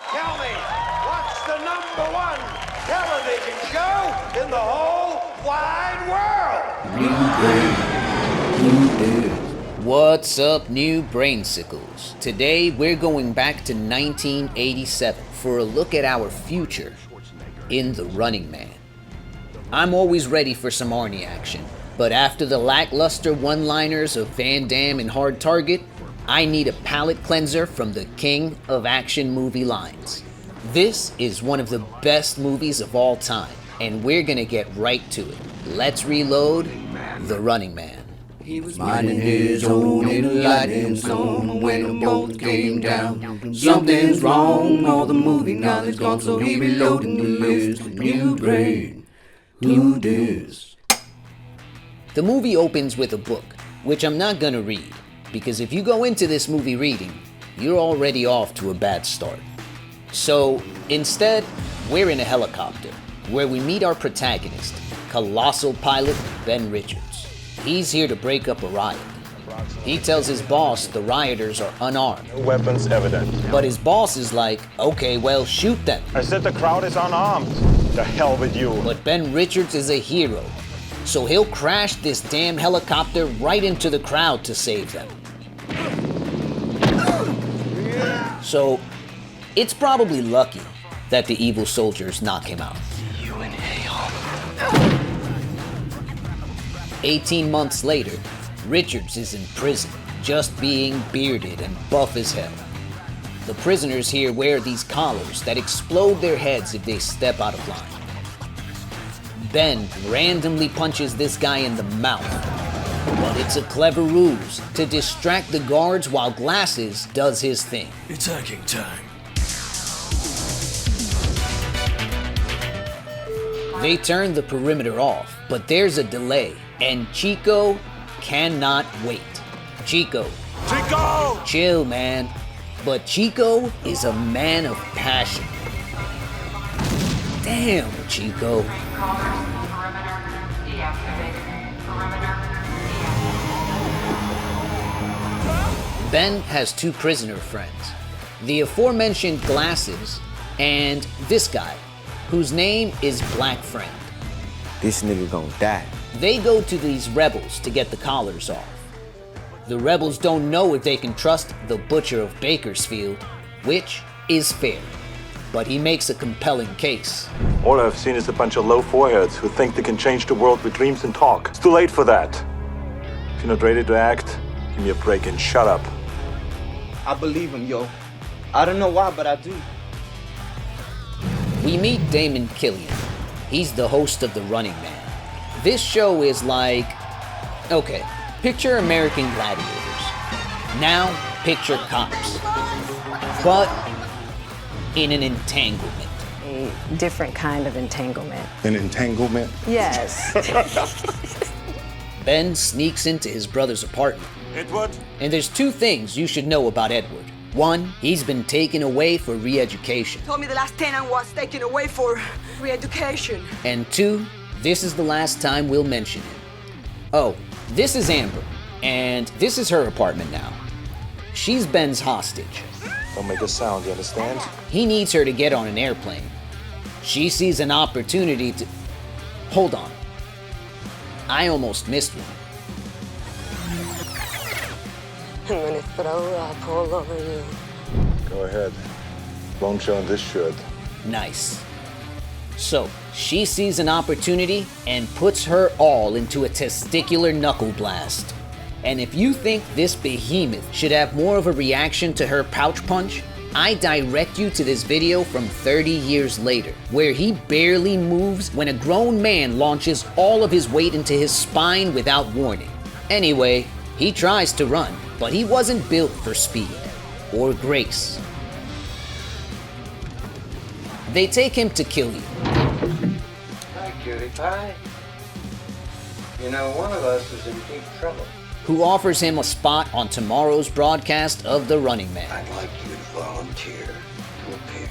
Tell me, what's the #1 television show in the whole wide world? What's up, new brainsicles? Today we're going back to 1987 for a look at our future in The Running Man. I'm always ready for some Arnie action, but after the lackluster one-liners of Van Damme and Hard Target, I need a palate cleanser from the king of action movie lines. This is one of the best movies of all time, and we're gonna get right to it. Let's reload The Running Man. He was minding his own in a lightning storm when the bolt came down. Something's wrong, all the movie knowledge gone, so he reloading the list. New brain, who dis? The movie opens with a book, which I'm not gonna read, because if you go into this movie reading, you're already off to a bad start. So instead, we're in a helicopter, where we meet our protagonist, colossal pilot Ben Richards. He's here to break up a riot. He tells his boss the rioters are unarmed. No weapons evident. But his boss is like, okay, well, shoot them. I said the crowd is unarmed. The hell with you. But Ben Richards is a hero, so he'll crash this damn helicopter right into the crowd to save them. So, it's probably lucky that the evil soldiers knock him out. You inhale. 18 months later, Richards is in prison, just being bearded and buff as hell. The prisoners here wear these collars that explode their heads if they step out of line. Ben randomly punches this guy in the mouth, but it's a clever ruse to distract the guards while Glasses does his thing. It's hacking time. They turn the perimeter off, but there's a delay, and Chico cannot wait. Chico! Chill, man. But Chico is a man of passion. Damn, Chico. Ben has two prisoner friends, the aforementioned Glasses and this guy, whose name is Black Friend. This nigga gonna die. They go to these rebels to get the collars off. The rebels don't know if they can trust the Butcher of Bakersfield, which is fair, but he makes a compelling case. All I've seen is a bunch of low foreheads who think they can change the world with dreams and talk. It's too late for that. If you're not ready to act, give me a break and shut up. I believe him, yo. I don't know why, but I do. We meet Damon Killian. He's the host of The Running Man. This show is like, okay, picture American Gladiators. Now picture cops. But in an entanglement. A different kind of entanglement. An entanglement? Yes. Ben sneaks into his brother's apartment. Edward? And there's two things you should know about Edward. One, he's been taken away for re-education. Told me the last tenant was taken away for re-education. And two, this is the last time we'll mention him. Oh, this is Amber, and this is her apartment now. She's Ben's hostage. Don't make a sound, you understand? He needs her to get on an airplane. She sees an opportunity to... Hold on. I almost missed one. I'm gonna throw up all over you. Go ahead. Won't show in this shirt. Nice. So, she sees an opportunity and puts her all into a testicular knuckle blast. And if you think this behemoth should have more of a reaction to her pouch punch, I direct you to this video from 30 years later, where he barely moves when a grown man launches all of his weight into his spine without warning. Anyway, he tries to run, but he wasn't built for speed or grace. They take him to kill you. Hi, cutie pie. You know, one of us is in deep trouble. Who offers him a spot on tomorrow's broadcast of The Running Man. I'd like you to volunteer to appear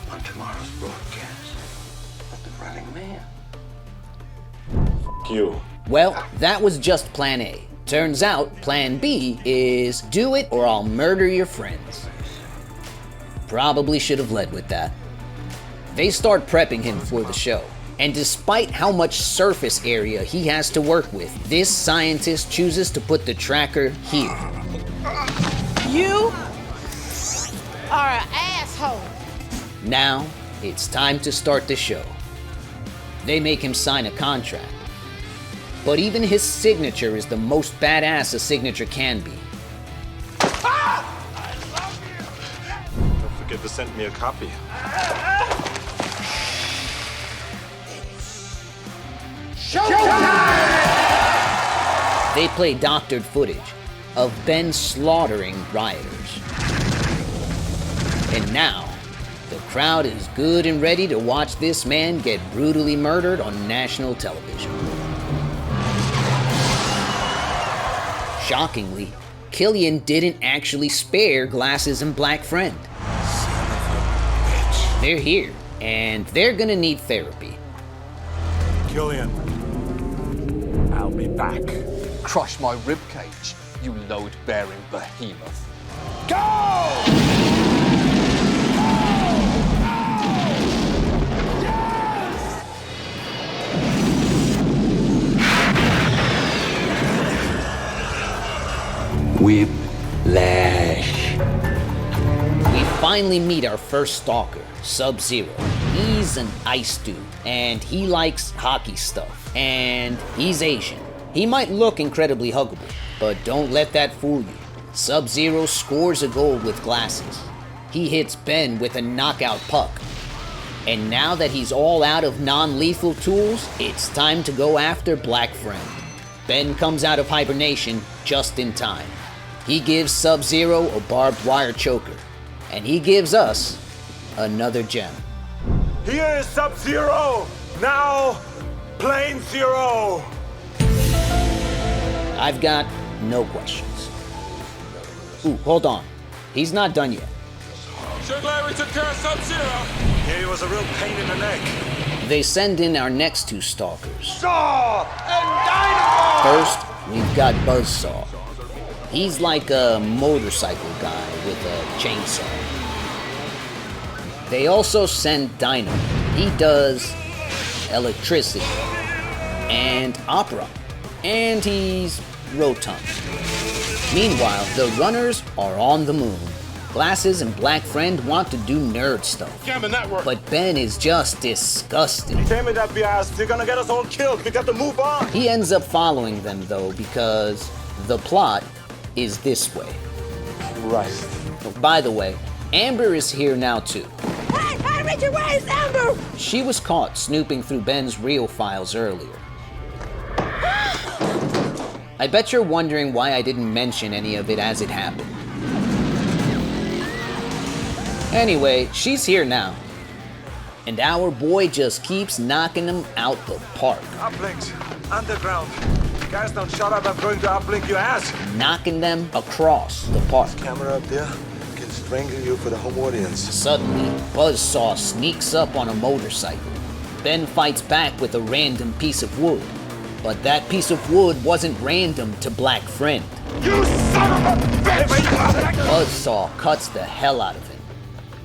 on tomorrow's broadcast of The Running Man. F you. Well, that was just plan A. Turns out plan B is do it or I'll murder your friends. Probably should have led with that. They start prepping him for the show. And despite how much surface area he has to work with, this scientist chooses to put the tracker here. You are an asshole. Now, it's time to start the show. They make him sign a contract. But even his signature is the most badass a signature can be. Don't forget to send me a copy. They play doctored footage of Ben slaughtering rioters. And now, the crowd is good and ready to watch this man get brutally murdered on national television. Shockingly, Killian didn't actually spare Glasses and Black Friend. They're here, and they're gonna need therapy. Killian, I'll be back. Crush my ribcage, you load-bearing behemoth. Whiplash. We finally meet our first stalker, Sub-Zero. He's an ice dude, and he likes hockey stuff, and he's Asian. He might look incredibly huggable, but don't let that fool you. Sub-Zero scores a goal with Glasses. He hits Ben with a knockout puck. And now that he's all out of non-lethal tools, it's time to go after Black Friend. Ben comes out of hibernation just in time. He gives Sub-Zero a barbed wire choker, and he gives us another gem. Here is Sub-Zero! Now, Plane Zero! I've got no questions. Ooh, hold on. He's not done yet. So glad we took care of Sub-Zero. Yeah, he was a real pain in the neck. They send in our next two stalkers. Saw and Dynamo! First, we've got Buzzsaw. He's like a motorcycle guy with a chainsaw. They also send Dynamo. He does electricity and opera. And he's rotund. Meanwhile, the runners are on the moon. Glasses and Black Friend want to do nerd stuff. But Ben is just disgusted. Damn it, FBI, they're gonna get us all killed. We got to move on. He ends up following them, though, because the plot is this way. Right. By the way, Amber is here now, too. Hey, Richard, where is Amber? She was caught snooping through Ben's real files earlier. I bet you're wondering why I didn't mention any of it as it happened. Anyway, she's here now. And our boy just keeps knocking them out the park. Uplinks, underground. Guys, don't shut up. I'm going to uplink your ass. Knocking them across the park. Camera up there can strangle you for the home audience. Suddenly, Buzzsaw sneaks up on a motorcycle. Ben fights back with a random piece of wood. But that piece of wood wasn't random to Black Friend. You son of a bitch! Buzzsaw cuts the hell out of him.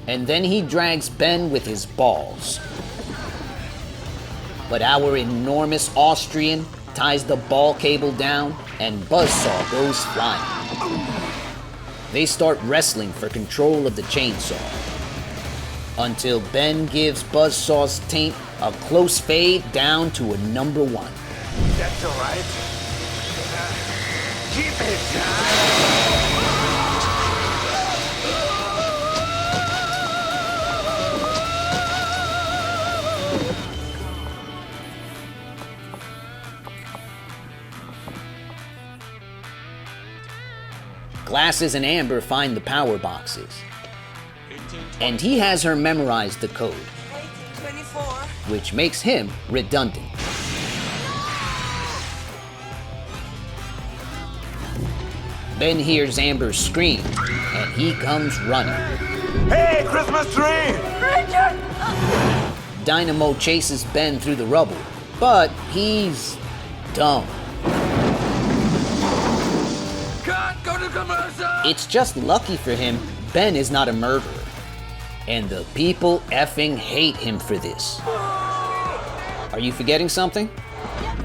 And then he drags Ben with his balls. But our enormous Austrian ties the ball cable down, and Buzzsaw goes flying. They start wrestling for control of the chainsaw. Until Ben gives Buzzsaw's taint a close fade down to a number 1. That's all right. Keep it Glasses and Amber find the power boxes. And he has her memorize the code, 1824. which makes him redundant. Ben hears Amber scream, and he comes running. Hey, Christmas tree! Richard! Dynamo chases Ben through the rubble, but he's dumb. Cut! Go to commercial! It's just lucky for him, Ben is not a murderer. And the people effing hate him for this. Are you forgetting something?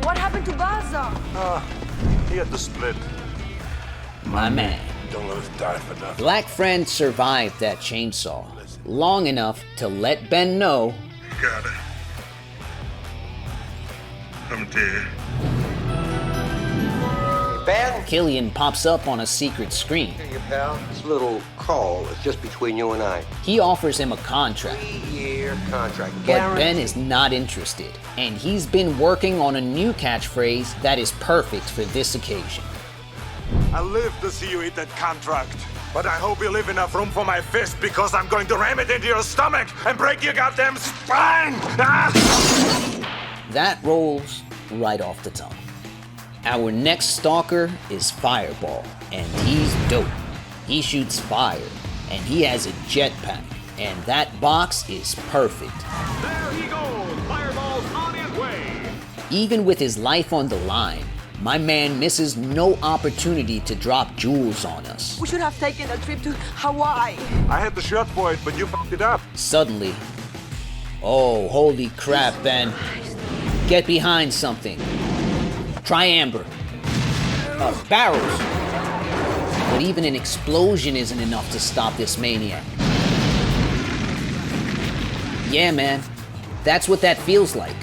What happened to Baza? He had to split. My man. Don't let us die for nothing. Black Friend survived that chainsaw long enough to let Ben know Got it. I'm dead. Ben? Killian pops up on a secret screen. Hey, pal. This little call is just between you and I. He offers him a contract, 3-year contract. but Ben is not interested, and he's been working on a new catchphrase that is perfect for this occasion. I live to see you eat that contract. But I hope you leave enough room for my fist because I'm going to ram it into your stomach and break your goddamn spine! Ah! That rolls right off the tongue. Our next stalker is Fireball, and he's dope. He shoots fire, and he has a jetpack, and that box is perfect. There he goes! Fireball's on his way! Even with his life on the line, my man misses no opportunity to drop jewels on us. We should have taken a trip to Hawaii. I had the shot for it, but you fucked it up. Suddenly, oh, holy crap, Ben. Get behind something. Try amber. Barrels. But even an explosion isn't enough to stop this maniac. Yeah, man. That's what that feels like.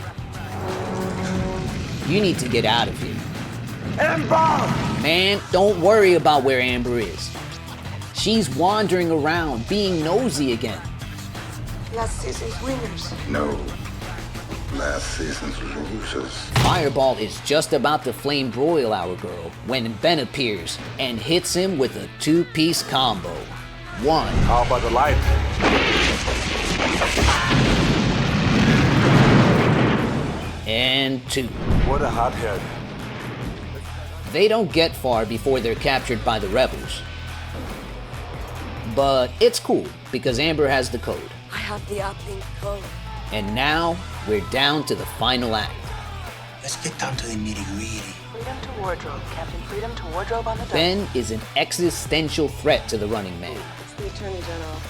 You need to get out of here. Amber! Man, don't worry about where Amber is. She's wandering around, being nosy again. Last season's winners. No. Last season's losers. Fireball is just about to flame broil our girl when Ben appears and hits him with a two-piece combo. One. How about the light? And two. What a hothead. They don't get far before they're captured by the rebels. But it's cool because Amber has the code. I have the uplink code. And now we're down to the final act. Let's get down to the nitty-gritty. Freedom to wardrobe, Captain. Freedom to wardrobe on the dock. Ben is an existential threat to the running man. It's the Attorney General.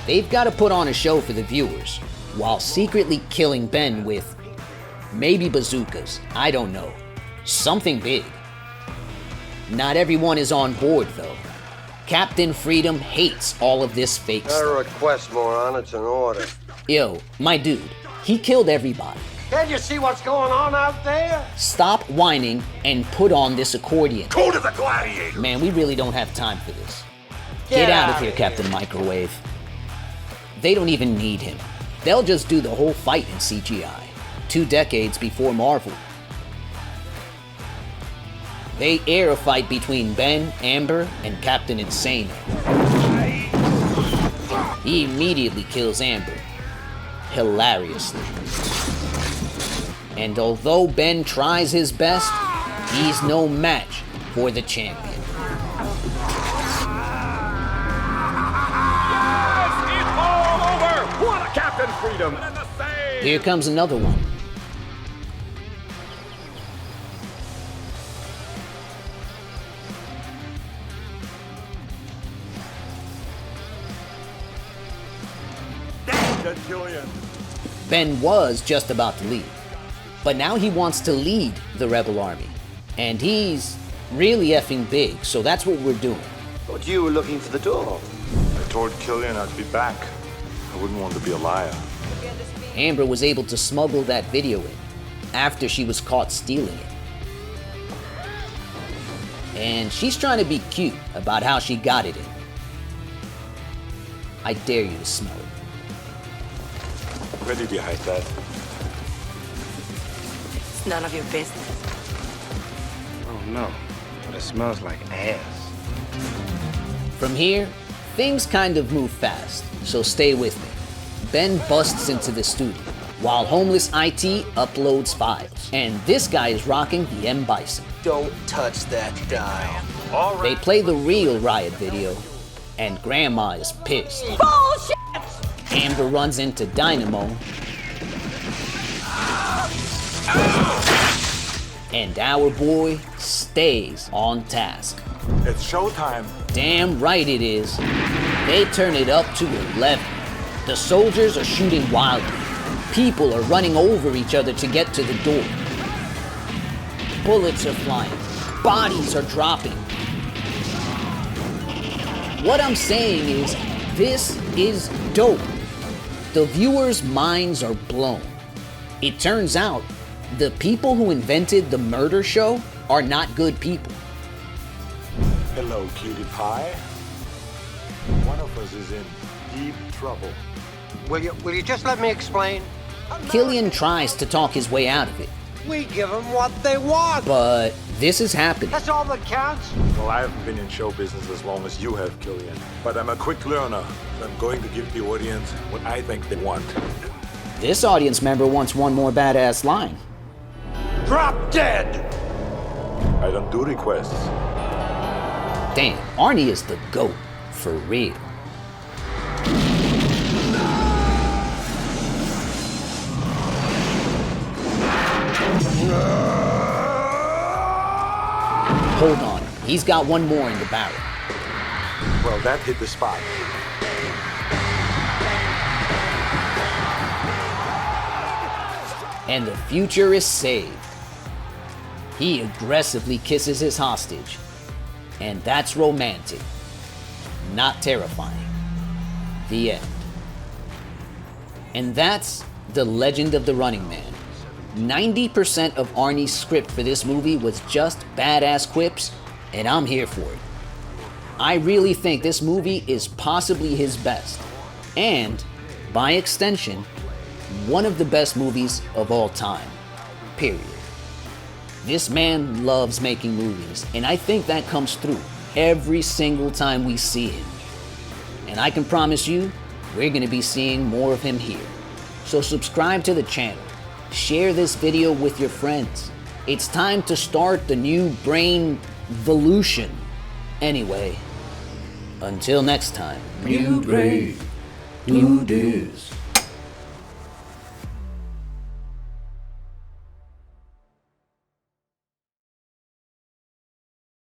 They've got to put on a show for the viewers while secretly killing Ben with maybe bazookas. I don't know. Something big. Not everyone is on board, though. Captain Freedom hates all of this fake Not a stuff. request, moron. It's an order. Yo, my dude, he killed everybody. Can't you see what's going on out there? Stop whining and put on this accordion. Go to the gladiator! Man, we really don't have time for this. Get out of here, Captain Microwave. They don't even need him. They'll just do the whole fight in CGI. 2 decades before Marvel. They air a fight between Ben, Amber, and Captain Insano. He immediately kills Amber. Hilariously. And although Ben tries his best, he's no match for the champion. Yes! It's all over! What a Captain Freedom! And the save! Here comes another one. Ben was just about to leave, but now he wants to lead the rebel army. And he's really effing big, so that's what we're doing. Thought you were looking for the door. I told Killian I'd be back. I wouldn't want to be a liar. Amber was able to smuggle that video in after she was caught stealing it. And she's trying to be cute about how she got it in. I dare you to smell it. Where did you hide that? It's none of your business. Oh, no. But it smells like ass. From here, things kind of move fast, so stay with me. Ben busts into the studio, while Homeless IT uploads files. And this guy is rocking the M. Bison. Don't touch that dial. They play the real Riot video, and Grandma is pissed. Bullshit! Amber runs into Dynamo, and our boy stays on task. It's showtime. Damn right it is. They turn it up to 11. The soldiers are shooting wildly. People are running over each other to get to the door. Bullets are flying. Bodies are dropping. What I'm saying is, this is dope. The viewers' minds are blown. It turns out, the people who invented the murder show are not good people. Hello, cutie pie. One of us is in deep trouble. Will you just let me explain? Killian tries to talk his way out of it, We give them what they want. but this is happening. That's all that counts. Well, I haven't been in show business as long as you have, Killian. But I'm a quick learner. I'm going to give the audience what I think they want. This audience member wants one more badass line. Drop dead! I don't do requests. Damn, Arnie is the GOAT, for real. Hold on, he's got one more in the barrel. Well, that hit the spot. And the future is saved. He aggressively kisses his hostage. And that's romantic, not terrifying. The end. And that's The Legend of the Running Man. 90% of Arnie's script for this movie was just badass quips, and I'm here for it. I really think this movie is possibly his best, and, by extension, one of the best movies of all time. Period. This man loves making movies, and I think that comes through every single time we see him. And I can promise you, we're gonna be seeing more of him here. So subscribe to the channel, share this video with your friends. It's time to start the new brain evolution. Anyway, until next time. New brain, do this.